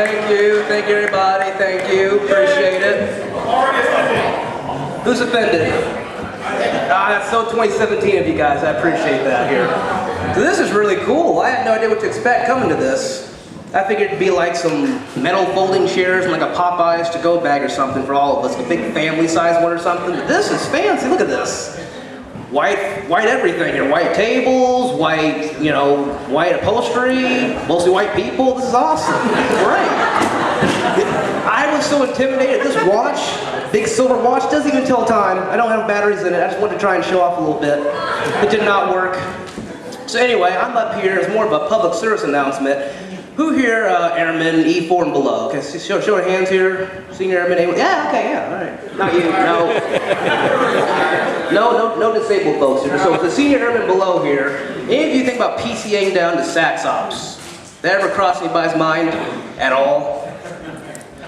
Thank you everybody, thank you, appreciate it. Who's offended? That's so 2017 of you guys, I appreciate that here. So this is really cool, I had no idea what to expect coming to this. I figured it'd be like some metal folding chairs and like a Popeyes to-go bag or something for all of us, a big family size one or something, but this is fancy, look at this. White everything here, white tables, white, white upholstery, mostly white people, this is awesome, great. I was so intimidated, this watch, big silver watch, doesn't even tell time, I don't have batteries in it, I just wanted to try and show off a little bit. It did not work. So anyway, I'm up here, it's more of a public service announcement. Who here, airmen, E4 and below? Okay, show of hands here. Senior airmen, A1. Yeah, okay, yeah, all right. Not you, no. No disabled folks here. So the senior airmen below here, any of you think about PCAing down to SACS ops? That ever crossed anybody's mind at all?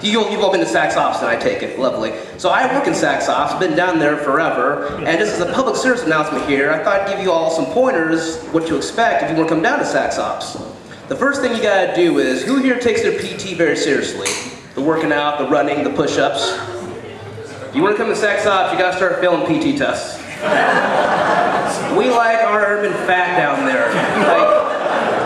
You've all been to SACS ops, then I take it. Lovely. So I work in SACS ops, been down there forever, and this is a public service announcement here. I thought I'd give you all some pointers what to expect if you want to come down to SACS ops. The first thing you gotta do is, who here takes their PT very seriously? The working out, the running, the push-ups. If you wanna come to SACS ops, you gotta start failing PT tests. We like our airmen fat down there.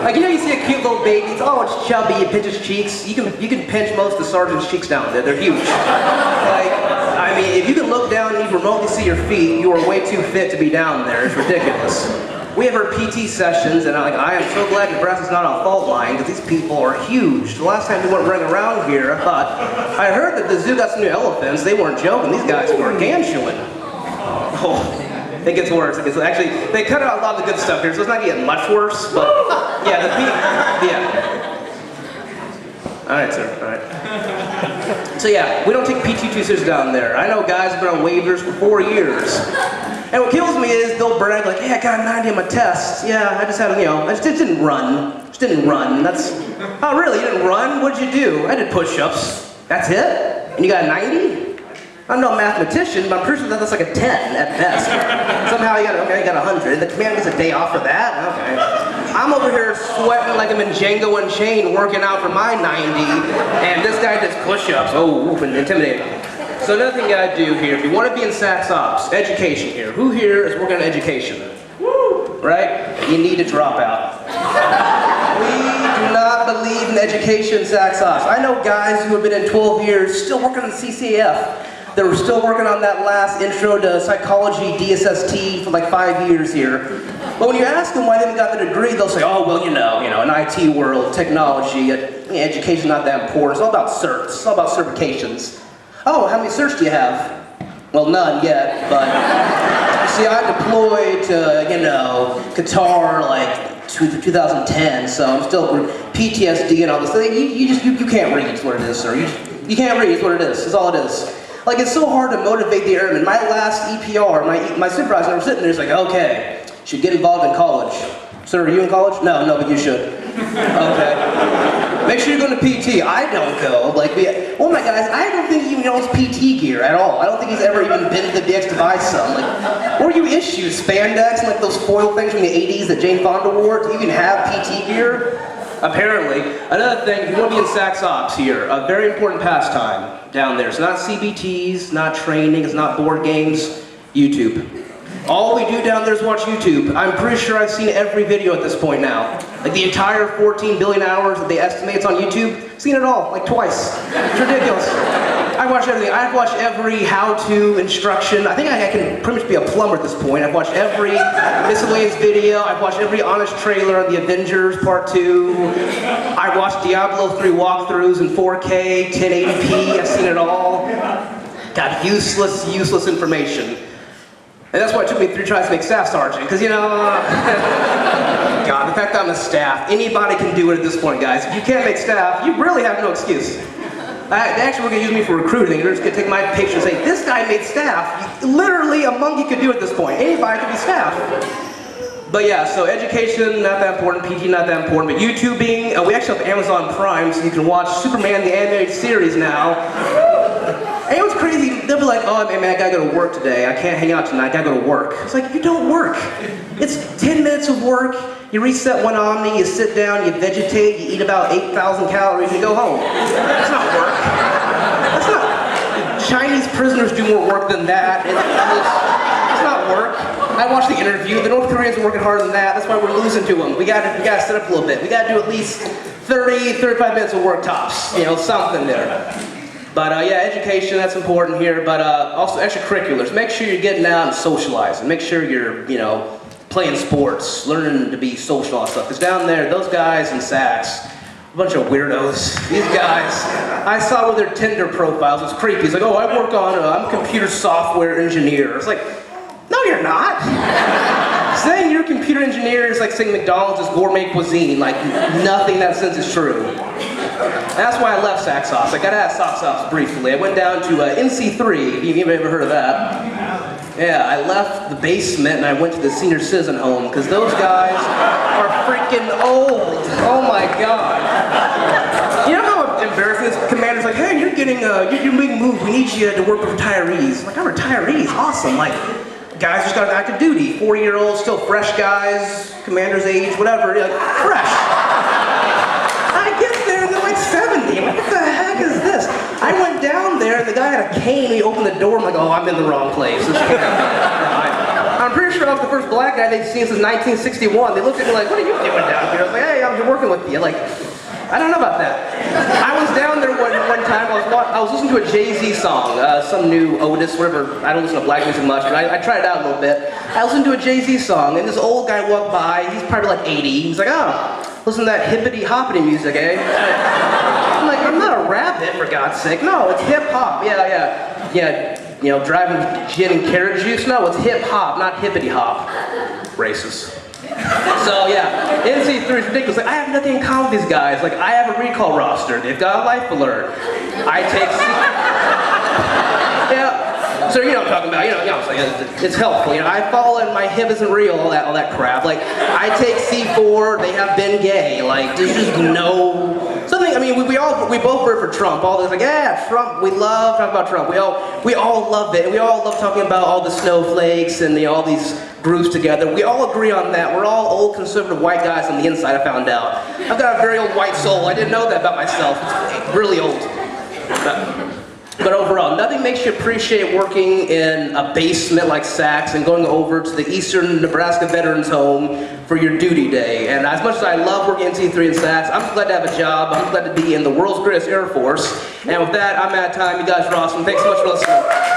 Like you see a cute little baby, it's chubby, you pinch his cheeks. You can pinch most of the sergeant's cheeks down there, they're huge. I mean, if you can look down and you remotely see your feet, you are way too fit to be down there, it's ridiculous. We have our PT sessions, and I am so glad Nebraska's not on fault line, because these people are huge. The last time we went running around here, I heard that the zoo got some new elephants. They weren't joking. These guys were gargantuan. Oh, it gets worse. Actually, they cut out a lot of the good stuff here, so it's not getting much worse, but yeah, yeah. All right, sir, all right. So yeah, we don't take PT too seriously down there. I know guys have been on waivers for 4 years. And what kills me is they'll brag like, hey, I got a 90 on my tests. Yeah, I just had, I just didn't run. That's, oh really, you didn't run? What'd you do? I did push-ups. That's it? And you got a 90? I'm no mathematician, but I'm pretty sure that's like a 10 at best. Somehow you got 100. The commander gets a day off for that? Okay. I'm over here sweating like I'm in Django Unchained working out for my 90, and this guy does push-ups. Oh, intimidating. So another thing you gotta do here, if you want to be in SACS ops, education here. Who here is working on education? Woo! Right? You need to drop out. We do not believe in education in SACS ops. I know guys who have been in 12 years still working on the CCAF. They were still working on that last intro to psychology DSST for like 5 years here. But when you ask them why they haven't got the degree, they'll say, oh, well, in IT world, technology, education's not that important. It's all about certs. It's all about certifications. Oh, how many certs do you have? Well, none yet, but see, I deployed to, Qatar like 2010, so I'm still PTSD and all this. You can't read, is what it is, sir. You can't read, is what it is. It's all it is. Like, it's so hard to motivate the airmen. My last EPR, my supervisor was sitting there, he's like, okay, you should get involved in college. Sir, are you in college? No, but you should. Okay. Make sure you're going to PT. I don't go. Oh my guys, I don't think he even knows PT gear at all. I don't think he's ever even been to the DX to buy some. What are you issues? Spandex and those foil things from the 80s that Jane Fonda wore? Do you even have PT gear? Apparently. Another thing, if you want to be in SACS ops here, a very important pastime down there. It's not CBTs, not training, it's not board games, YouTube. All we do down there is watch YouTube. I'm pretty sure I've seen every video at this point now. Like the entire 14 billion hours that they estimate it's on YouTube, seen it all, like twice. It's ridiculous. I watch everything. I've watched every how-to instruction. I think I can pretty much be a plumber at this point. I've watched every miscellaneous video. I've watched every honest trailer on the Avengers Part 2. I watched Diablo 3 walkthroughs in 4K, 1080p. I've seen it all. Got useless information. And that's why it took me 3 tries to make staff sergeant, because God, the fact that I'm a staff, anybody can do it at this point, guys. If you can't make staff, you really have no excuse. They actually were going to use me for recruiting. They're just going to take my picture and say, this guy made staff. Literally, a monkey could do it at this point. Anybody could be staff. But yeah, so education, not that important, PT, not that important, but YouTubing, we actually have Amazon Prime, so you can watch Superman the animated series now. And it was crazy, they'll be like, oh man, I gotta go to work today. I can't hang out tonight, I gotta go to work. It's like, you don't work. It's 10 minutes of work, you reset one Omni, you sit down, you vegetate, you eat about 8,000 calories, and you go home. That's not work. That's not, Chinese prisoners do more work than that. It's not work. I watched the interview, the North Koreans are working harder than that, that's why we're losing to them. We gotta set up a little bit. We gotta do at least 30, 35 minutes of work tops, something there. But yeah, education, that's important here, but also extracurriculars. Make sure you're getting out and socializing. Make sure you're, playing sports, learning to be social and stuff. Because down there, those guys in Saks, a bunch of weirdos. These guys, I saw with their Tinder profiles, it's creepy. It's like, oh, I work on, I'm a computer software engineer. It's like, no, you're not. Saying you're a computer engineer is like saying McDonald's is gourmet cuisine. Like, nothing in that sense is true. And that's why I left Saks Ops. I got out of Saks Ops briefly. I went down to NC3, if you've ever heard of that. Yeah, I left the basement and I went to the senior citizen home because those guys are freaking old. Oh my God. You know how embarrassing this commander's like, hey, you're you're making moves, we need you to work with retirees. I'm like, I'm retirees, awesome. Like, guys just got active duty, 40-year-olds, still fresh guys, commander's age, whatever, like, fresh. I get there and they're like 70. I'm like, what the heck is this? I went down there and the guy had a cane and he opened the door. I'm like, oh, I'm in the wrong place. I'm pretty sure I was the first black guy they'd seen since 1961. They looked at me like, what are you doing down here? I was like, hey, I'm working with you. Like, I don't know about that. I was down there one time, I was listening to a Jay-Z song, some new Otis, whatever. I don't listen to black music much, but I tried it out a little bit. I listened to a Jay-Z song, and this old guy walked by, he's probably like 80. He's like, oh, listen to that hippity-hoppity music, eh? I'm like, I'm not a rabbit, for God's sake. No, it's hip-hop, yeah, driving gin and carrot juice. No, it's hip-hop, not hippity-hop. Racist. So yeah, NC3 is ridiculous. Like, I have nothing in common with these guys. Like, I have a recall roster. They've got a life alert. I take yeah. So you know what I'm talking about. It's helpful. I fall and my hip isn't real. All that crap. Like, I take C4. They have been gay. Like, there's just no something. I mean, we both voted for Trump. All this like, yeah, Trump. We love talking about Trump. We all love it. And we all love talking about all the snowflakes and all these groups together. We all agree on that. We're all old conservative white guys on the inside, I found out. I've got a very old white soul. I didn't know that about myself. It's really old. But overall, nothing makes you appreciate working in a basement like Saks and going over to the Eastern Nebraska Veterans Home for your duty day. And as much as I love working in NC3 and Saks, I'm glad to have a job. I'm glad to be in the world's greatest Air Force. And with that, I'm out of time. You guys are awesome. Thanks so much for listening.